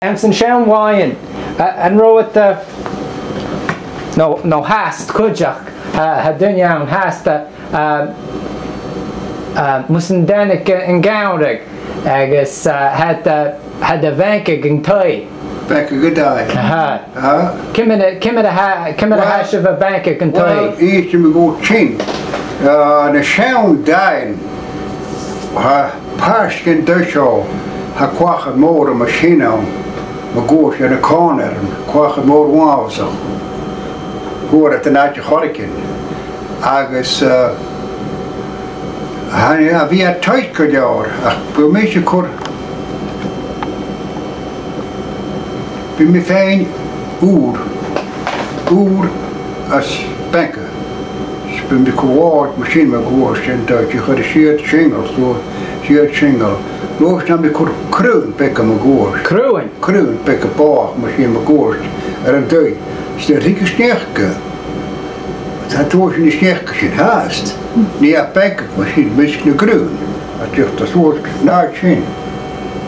Amson Shiomein and roet no hast kujach hadunya and hast mussen denik in gaurig agus had the vankig in toy. Back a good day. Kim a hash of a vankig in toy. Well, each of me go chin. The sound died. Paskin Dusho, ha quacha more a machine on. Magosh in a corner and quacha more walls. Who are at the night of hurricane. Agus, we had tight cajar. We make you could be me fein oer as banken. Spin me kwaad machine me goos en dat je gaat sheer shingles door sheer shingle. Loos dan me could kroon pikken me goos. Kroon pikken baag machine me goos. En dat is de rieke sneerke. Dat was niet sneerke in haast. Niet a banken machine misschien kroon. Dat je dat woord naar zien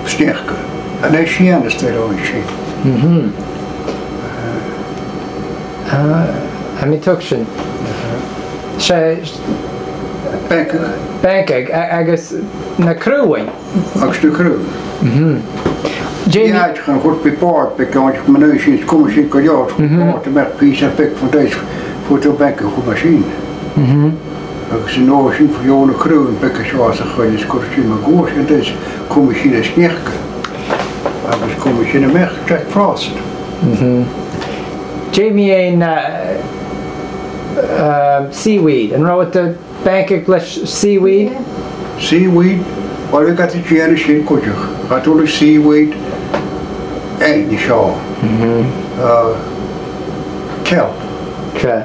sneerke. En hij zien is er ook zien. Amitukshin. Bankig, agus na crewing. Agus na crew. Jamie. Ja, het gaat goed bepaald, want je mijn is commercieel kaart, te met piece en pik van deze voor de banken goed machine. Agus een oorlog voor jou een crew en pikken zoals een gewoon is commercieel maar goed en deze commercieel is niet. Agus commercieel een weg trek frost. Jamie een seaweed and row at the bank English seaweed. Seaweed, well we got the Janish in Kujuk. Got all the seaweed and the shaw. Kelp. Okay.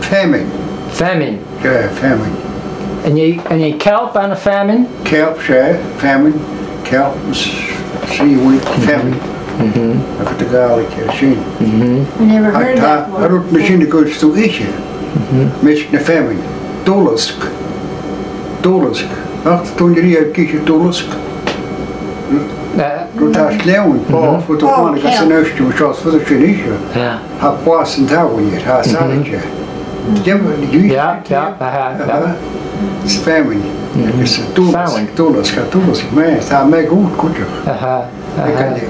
Famine. Famine. Yeah, famine. And you kelp on a famine? Kelp, yeah, famine. Kelp, seaweed, famine. I got the garlic machine. I never heard that word. I don't machine that goes to eat you. Machine the famine. Dolusk. Ach, toen je kiesje dolusk. Dat is leeuwen, Paul, voor de man, ik had zijn neusje, zoals voor de Chinese. Ja. Ha pas en touwen hier, ha saletje. Ja. It's famine. It's dolusk, maar het gaat mij goed, koetje.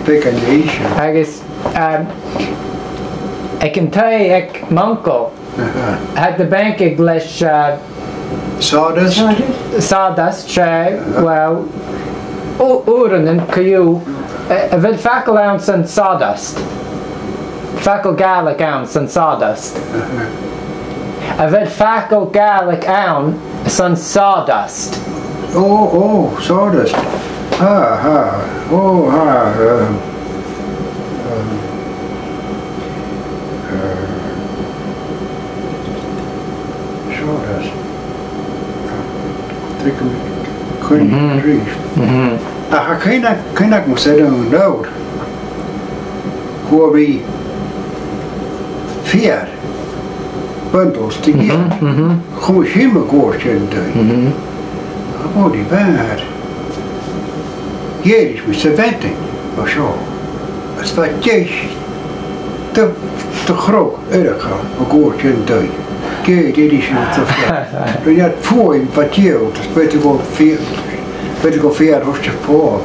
Ik kan je eten. I guess, I can tell you, ek manko had the bank English sawdust, well, uren and kayu, a vid fackle ounce and sawdust, fackle garlic ounce and sawdust, a vid fackle garlic ounce and sawdust. Oh, sawdust. Sawdust. Take a queen trees. Can I say down the road? Who be fear bundles together? Who is him a gorge and how die bad. Hier is met z'n wetting, maar zo. Het was juist te groot, erg, een goortje en duim. Kijk, dit is niet te veel. En je had voor in wat je, dat weet ik wel veel, hoofdje voor.